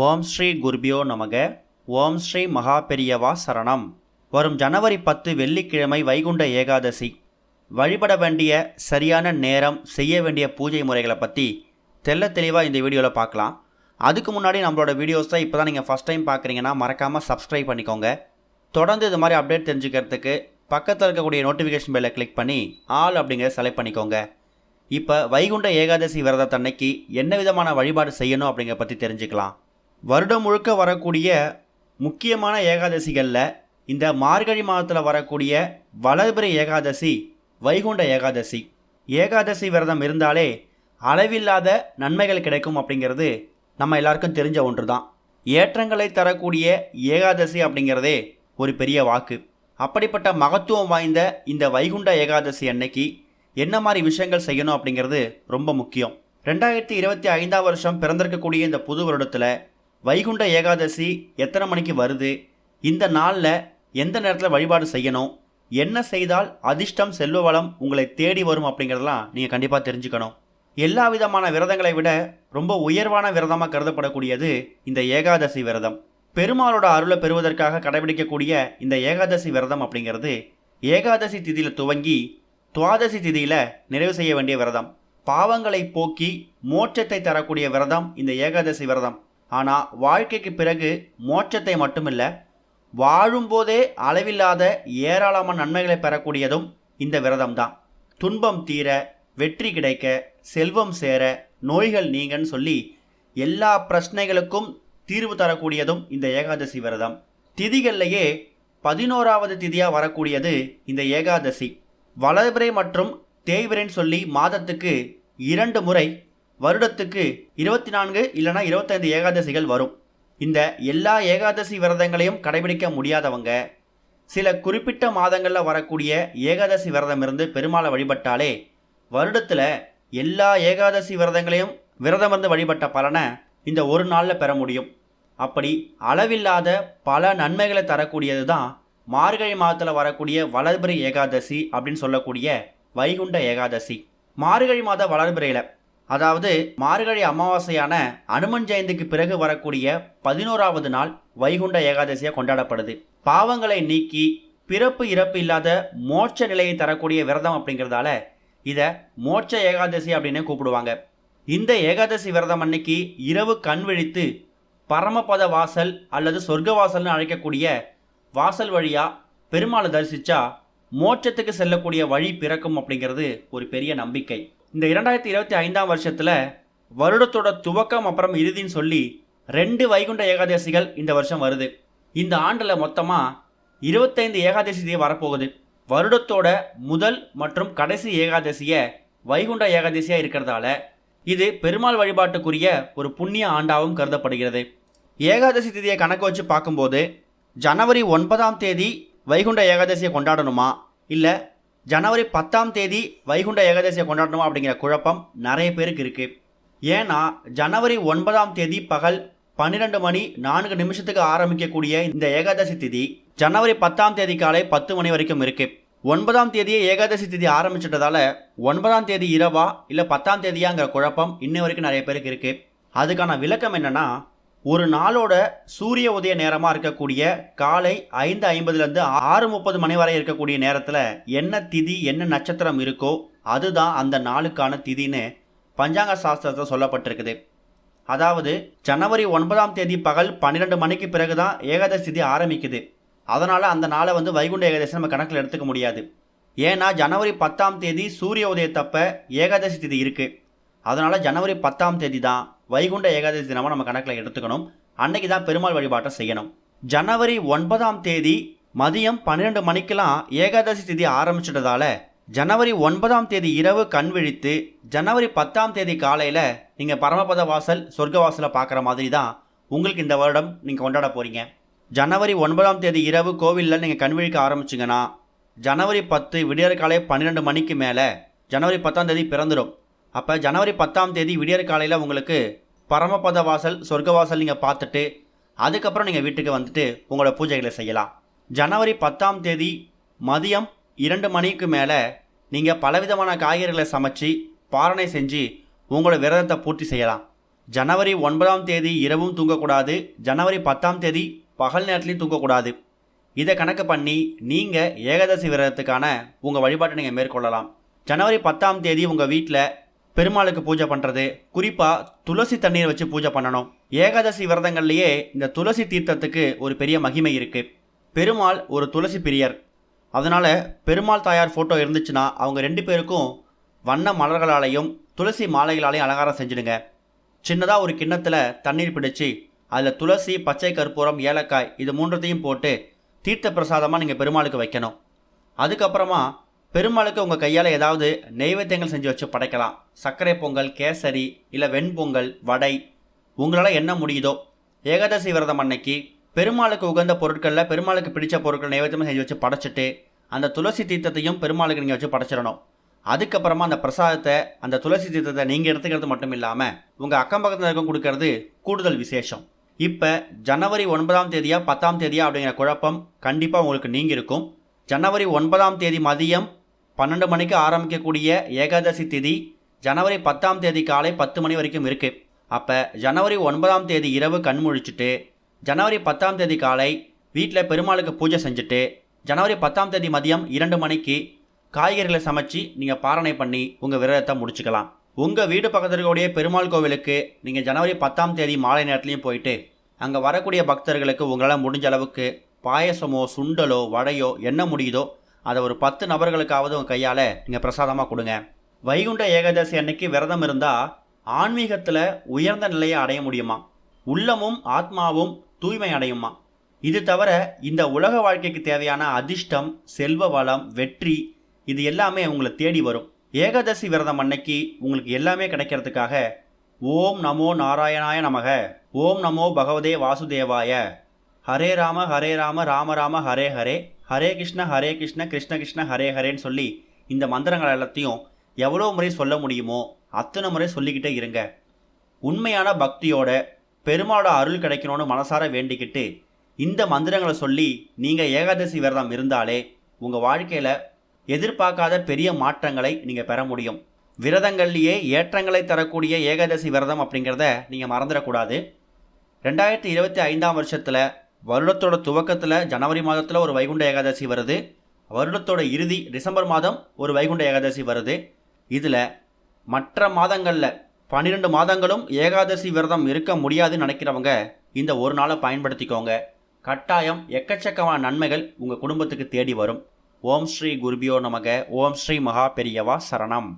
ஓம் ஸ்ரீ குருபியோ நமக. ஓம் ஸ்ரீ மகா பெரியவா சரணம். வரும் ஜனவரி 10 வெள்ளிக்கிழமை வைகுண்ட ஏகாதசி. வழிபட வேண்டிய சரியான நேரம், செய்ய வேண்டிய பூஜை முறைகளை பற்றி தெளிவாக இந்த வீடியோவில் பார்க்கலாம். அதுக்கு முன்னாடி நம்மளோட வீடியோஸை இப்போ தான் நீங்கள் ஃபஸ்ட் டைம் பார்க்குறீங்கன்னா மறக்காமல் சப்ஸ்கிரைப் பண்ணிக்கோங்க. தொடர்ந்து இது மாதிரி அப்டேட் தெரிஞ்சுக்கிறதுக்கு பக்கத்தில் இருக்கக்கூடிய நோட்டிஃபிகேஷன் பெல்லை கிளிக் பண்ணி ஆல் அப்படிங்கிறத செலக்ட் பண்ணிக்கோங்க. இப்போ வைகுண்ட ஏகாதசி விரதத்தன்னைக்கு என்ன விதமான வழிபாடு செய்யணும் அப்படிங்கிற பற்றி தெரிஞ்சுக்கலாம். வருடம் முழுக்க வரக்கூடிய முக்கியமான ஏகாதசிகளில் இந்த மார்கழி மாதத்தில் வரக்கூடிய வளர்பிறை ஏகாதசி வைகுண்ட ஏகாதசி. ஏகாதசி விரதம் இருந்தாலே அளவில்லாத நன்மைகள் கிடைக்கும் அப்படிங்கிறது நம்ம எல்லாருக்கும் தெரிஞ்ச ஒன்று தான். ஏற்றங்களை தரக்கூடிய ஏகாதசி அப்படிங்கிறதே ஒரு பெரிய வாக்கு. அப்படிப்பட்ட மகத்துவம் வாய்ந்த இந்த வைகுண்ட ஏகாதசி அன்னைக்கு என்ன மாதிரி விஷயங்கள் செய்யணும் அப்படிங்கிறது ரொம்ப முக்கியம். 2025 வருஷம் பிறந்திருக்கக்கூடிய இந்த புது வருடத்தில் வைகுண்ட ஏகாதசி எத்தனை மணிக்கு வருது, இந்த நாளில் எந்த நேரத்தில் வழிபாடு செய்யணும், என்ன செய்தால் அதிர்ஷ்டம் செல்வ வளம் உங்களை தேடி வரும் அப்படிங்கிறதெல்லாம் நீங்கள் கண்டிப்பாக தெரிஞ்சுக்கணும். எல்லா விதமான விரதங்களை விட ரொம்ப உயர்வான விரதமாக கருதப்படக்கூடியது இந்த ஏகாதசி விரதம். பெருமாளோட அருளை பெறுவதற்காக கடைபிடிக்கக்கூடிய இந்த ஏகாதசி விரதம் அப்படிங்கிறது ஏகாதசி திதியில் துவங்கி துவாதசி திதியில் நிறைவு செய்ய வேண்டிய விரதம். பாவங்களை போக்கி மோட்சத்தை தரக்கூடிய விரதம் இந்த ஏகாதசி விரதம். ஆனால் வாழ்க்கைக்கு பிறகு மோட்சத்தை மட்டுமில்ல, வாழும்போதே அளவில்லாத ஏராளமான நன்மைகளை பெறக்கூடியதும் இந்த விரதம் தான். துன்பம் தீர, வெற்றி கிடைக்க, செல்வம் சேர, நோய்கள் நீங்கன்னு சொல்லி எல்லா பிரச்சனைகளுக்கும் தீர்வு தரக்கூடியதும் இந்த ஏகாதசி விரதம். திதிகள்லையே 11வது திதியாக வரக்கூடியது இந்த ஏகாதசி. வளர்பிறை மற்றும் தேய்பிறைன்னு சொல்லி மாதத்துக்கு 2 முறை, வருடத்துக்கு 24 இல்லைனா 25 ஏகாதசிகள் வரும். இந்த எல்லா ஏகாதசி விரதங்களையும் கடைபிடிக்க முடியாதவங்க சில குறிப்பிட்ட மாதங்களில் வரக்கூடிய ஏகாதசி விரதம் இருந்து பெருமாளை வழிபட்டாலே வருடத்தில் எல்லா ஏகாதசி விரதங்களையும் விரதம் இருந்து வழிபட்ட பலனை இந்த ஒரு நாளில் பெற முடியும். அப்படி அளவில்லாத பல நன்மைகளை தரக்கூடியது தான் மார்கழி மாதத்தில் வரக்கூடிய வளர்பிறை ஏகாதசி அப்படின்னு சொல்லக்கூடிய வைகுண்ட ஏகாதசி. மார்கழி மாத வளர்பிறையில், அதாவது மார்கழி அமாவாசையான அனுமன் ஜெயந்திக்கு பிறகு வரக்கூடிய 11வது நாள் வைகுண்ட ஏகாதசியாக கொண்டாடப்படுது. பாவங்களை நீக்கி பிறப்பு இறப்பு இல்லாத மோட்ச நிலையை தரக்கூடிய விரதம் அப்படிங்கிறதால இதை மோட்ச ஏகாதசி அப்படின்னு கூப்பிடுவாங்க. இந்த ஏகாதசி விரதம் அன்னைக்கு இரவு கண் விழித்து பரமபத வாசல் அல்லது சொர்க்க வாசல்னு அழைக்கக்கூடிய வாசல் வழியாக பெருமாளை தரிசித்தா மோட்சத்துக்கு செல்லக்கூடிய வழி பிறக்கும் அப்படிங்கிறது ஒரு பெரிய நம்பிக்கை. இந்த 2025 வருஷத்தில் வருடத்தோட துவக்கம் அப்புறம் இறுதின்னு சொல்லி 2 வைகுண்ட ஏகாதசிகள் இந்த வருஷம் வருது. இந்த ஆண்டில் மொத்தமாக 25 ஏகாதசி வரப்போகுது. வருடத்தோட முதல் மற்றும் கடைசி ஏகாதசியை வைகுண்ட ஏகாதசியாக இருக்கிறதால இது பெருமாள் வழிபாட்டுக்குரிய ஒரு புண்ணிய ஆண்டாகவும் கருதப்படுகிறது. ஏகாதசி திதியை கணக்கு வச்சு பார்க்கும்போது ஜனவரி 9ஆம் தேதி வைகுண்ட ஏகாதசியை கொண்டாடணுமா, இல்லை ஜனவரி 10ஆம் தேதி வைகுண்ட ஏகாதசியை கொண்டாடணுமா அப்படிங்கிற குழப்பம் நிறைய பேருக்கு இருக்குது. ஏன்னா ஜனவரி 9ஆம் தேதி பகல் 12:04 ஆரம்பிக்கக்கூடிய இந்த ஏகாதசி திதி ஜனவரி 10ஆம் தேதி காலை 10 மணி வரைக்கும் இருக்குது. 9ஆம் தேதியே ஏகாதசி திதி ஆரம்பிச்சிட்டதால 9ஆம் தேதி இரவா இல்லை 10ஆம் தேதியாங்கிற குழப்பம் இன்ன வரைக்கும் நிறைய பேருக்கு இருக்குது. அதுக்கான விளக்கம் என்னென்னா, ஒரு நாளோட சூரிய உதய நேரமாக இருக்கக்கூடிய காலை 5:50லேருந்து 6:30 மணி வரை இருக்கக்கூடிய நேரத்தில் என்ன திதி என்ன நட்சத்திரம் இருக்கோ அதுதான் அந்த நாளுக்கான திதின்னு பஞ்சாங்க சாஸ்திரத்தில் சொல்லப்பட்டிருக்குது. அதாவது ஜனவரி 9ஆம் தேதி பகல் 12 மணிக்கு பிறகு தான் ஏகாதசி திதி ஆரம்பிக்குது. அதனால் அந்த நாளை வைகுண்ட ஏகாதசி நம்ம கணக்கில் எடுத்துக்க முடியாது. ஏன்னா ஜனவரி 10ஆம் தேதி சூரிய உதயத்தப்ப ஏகாதசி திதி இருக்குது. அதனால் ஜனவரி 10ஆம் தேதி தான் வைகுண்ட ஏகாதசி தினமாக நம்ம கணக்கில் எடுத்துக்கணும். அன்னைக்கு தான் பெருமாள் வழிபாட்டை செய்யணும். ஜனவரி 9ஆம் தேதி மதியம் 12 மணிக்கெல்லாம் ஏகாதசி திதி ஆரம்பிச்சிட்டதால ஜனவரி 9ஆம் தேதி இரவு கண் விழித்து ஜனவரி 10ஆம் தேதி காலையில் நீங்கள் பரமபத வாசல் சொர்க்க வாசலை பார்க்குற மாதிரி தான் உங்களுக்கு இந்த வருடம் நீங்கள் கொண்டாட போகிறீங்க. ஜனவரி 9ஆம் தேதி இரவு கோவிலில் நீங்கள் கண் விழிக்க ஆரம்பிச்சிங்கன்னா ஜனவரி 10 விடியற் காலை 12 மணிக்கு மேலே ஜனவரி 10ஆம் தேதி பிறந்துடும். அப்போ ஜனவரி 10ஆம் தேதி விடியற் காலையில் உங்களுக்கு பரமபத வாசல் சொர்க்க வாசல் நீங்கள் பார்த்துட்டு அதுக்கப்புறம் நீங்கள் வீட்டுக்கு வந்துட்டு உங்களோட பூஜைகளை செய்யலாம். ஜனவரி 10ஆம் தேதி மதியம் 2 மணிக்கு மேலே நீங்கள் பலவிதமான காய்கறிகளை சமைச்சு பாரணை செஞ்சு உங்களோட விரதத்தை பூர்த்தி செய்யலாம். ஜனவரி 9ஆம் தேதி இரவும் தூங்கக்கூடாது, ஜனவரி 10ஆம் தேதி பகல் நேரத்துலையும் தூங்கக்கூடாது. இதை கணக்கு பண்ணி நீங்கள் ஏகாதசி விரதத்துக்கான உங்கள் வழிபாட்டை நீங்கள் மேற்கொள்ளலாம். ஜனவரி 10ஆம் தேதி உங்கள் வீட்டில் பெருமாளுக்கு பூஜை பண்ணுறது, குறிப்பாக துளசி தண்ணீர் வச்சு பூஜை பண்ணணும். ஏகாதசி விரதங்கள்லேயே இந்த துளசி தீர்த்தத்துக்கு ஒரு பெரிய மகிமை இருக்குது. பெருமாள் ஒரு துளசி பிரியர். அதனால் பெருமாள் தாயார் ஃபோட்டோ இருந்துச்சுன்னா அவங்க 2 பேருக்கும் வண்ண மலர்களாலையும் துளசி மாலைகளாலையும் அலங்காரம் செஞ்சுடுங்க. சின்னதாக ஒரு கிண்ணத்தில் தண்ணீர் பிடிச்சி அதில் துளசி, பச்சை கற்பூரம், ஏலக்காய் இது 3த்தையும் போட்டு தீர்த்த பிரசாதமாக நீங்கள் பெருமாளுக்கு வைக்கணும். அதுக்கப்புறமா பெருமாளுக்கு உங்கள் கையால் ஏதாவது நெய்வேத்தியங்கள் செஞ்சு வச்சு படைக்கலாம். சர்க்கரை பொங்கல், கேசரி, இல்லை வெண்பொங்கல், வடை, உங்களால் என்ன முடியுதோ. ஏகாதசி விரதம் அன்னைக்கு பெருமாளுக்கு உகந்த பொருட்களில் பெருமாளுக்கு பிடிச்ச பொருட்கள் நைவேத்தியமாக செஞ்சு வச்சு படைச்சிட்டு அந்த துளசி தீர்த்தத்தையும் பெருமாளுக்கு நீங்கள் வச்சு படைச்சிடணும். அதுக்கப்புறமா அந்த பிரசாதத்தை, அந்த துளசி தீர்த்தத்தை நீங்கள் எடுத்துக்கிறது மட்டும் இல்லாமல் உங்கள் அக்கம் பக்கத்தில் இருக்க கொடுக்கறது கூடுதல் விசேஷம். இப்போ ஜனவரி 9ஆம் தேதியா 10ஆம் தேதியா அப்படிங்கிற குழப்பம் கண்டிப்பாக உங்களுக்கு நீங்கிருக்கும். ஜனவரி 9ஆம் தேதி மதியம் 12 மணிக்கு ஆரம்பிக்கக்கூடிய ஏகாதசி திதி ஜனவரி 10ஆம் தேதி காலை 10 மணி வரைக்கும் இருக்குது. அப்போ ஜனவரி 9ஆம் தேதி இரவு கண் முழிச்சிட்டு ஜனவரி 10ஆம் தேதி காலை வீட்டில் பெருமாளுக்கு பூஜை செஞ்சுட்டு ஜனவரி 10ஆம் தேதி மதியம் 2 மணிக்கு காய்கறிகளை சமைச்சு நீங்கள் பாரணை பண்ணி உங்கள் விரதத்தை முடிச்சுக்கலாம். உங்கள் வீடு பக்கத்தில் இருக்கக்கூடிய பெருமாள் கோவிலுக்கு நீங்கள் ஜனவரி 10ஆம் தேதி மாலை நேரத்துலையும் போயிட்டு அங்கே வரக்கூடிய பக்தர்களுக்கு உங்களால் முடிஞ்ச அளவுக்கு பாயசமோ, சுண்டலோ, வடையோ என்ன முடியுதோ அதை ஒரு 10 நபர்களுக்காவது உங்கள் கையால் நீங்கள் பிரசாதமாக கொடுங்க. வைகுண்ட ஏகாதசி அன்னைக்கு விரதம் இருந்தால் ஆன்மீகத்தில் உயர்ந்த நிலையை அடைய முடியுமா, உள்ளமும் ஆத்மாவும் தூய்மை அடையுமா. இது தவிர இந்த உலக வாழ்க்கைக்கு தேவையான அதிர்ஷ்டம், செல்வ வளம், வெற்றி இது எல்லாமே உங்களை தேடி வரும். ஏகாதசி விரதம் அன்னைக்கு உங்களுக்கு எல்லாமே கிடைக்கிறதுக்காக ஓம் நமோ நாராயணாய நமக, ஓம் நமோ பகவதே வாசுதேவாய, ஹரே ராம ராம ராம ஹரே ஹரே, ஹரே கிருஷ்ண கிருஷ்ண கிருஷ்ண ஹரே ஹரேன்னு சொல்லி இந்த மந்திரங்கள் எல்லாத்தையும் எவ்வளோ முறை சொல்ல முடியுமோ அத்தனை முறை சொல்லிக்கிட்டே இருங்க. உண்மையான பக்தியோட பெருமாளோட அருள் கிடைக்கணும்னு மனசார வேண்டிக்கிட்டு இந்த மந்திரங்களை சொல்லி நீங்கள் ஏகாதசி விரதம் இருந்தாலே உங்கள் வாழ்க்கையில் எதிர்பார்க்காத பெரிய மாற்றங்களை நீங்கள் பெற முடியும். விரதங்கள்லேயே ஏற்றங்களை தரக்கூடிய ஏகாதசி விரதம் அப்படிங்கிறத நீங்கள் மறந்துடக்கூடாது. 2025ஆம் வருஷத்தில் வருடத்தோட துவக்கத்தில் ஜனவரி மாதத்தில் ஒரு வைகுண்ட ஏகாதசி வருது. வருடத்தோட இறுதி டிசம்பர் மாதம் ஒரு வைகுண்ட ஏகாதசி வருது. இதில் மற்ற மாதங்களில் 12 மாதங்களும் ஏகாதசி விரதம் இருக்க முடியாதுன்னு நினைக்கிறவங்க இந்த ஒரு நாளை பயன்படுத்திக்கோங்க. கட்டாயம் எக்கச்சக்கமான நன்மைகள் உங்கள் குடும்பத்துக்கு தேடி வரும். ஓம் ஸ்ரீ குருபியோ நமக. ஓம் ஸ்ரீ மகா பெரியவா சரணம்.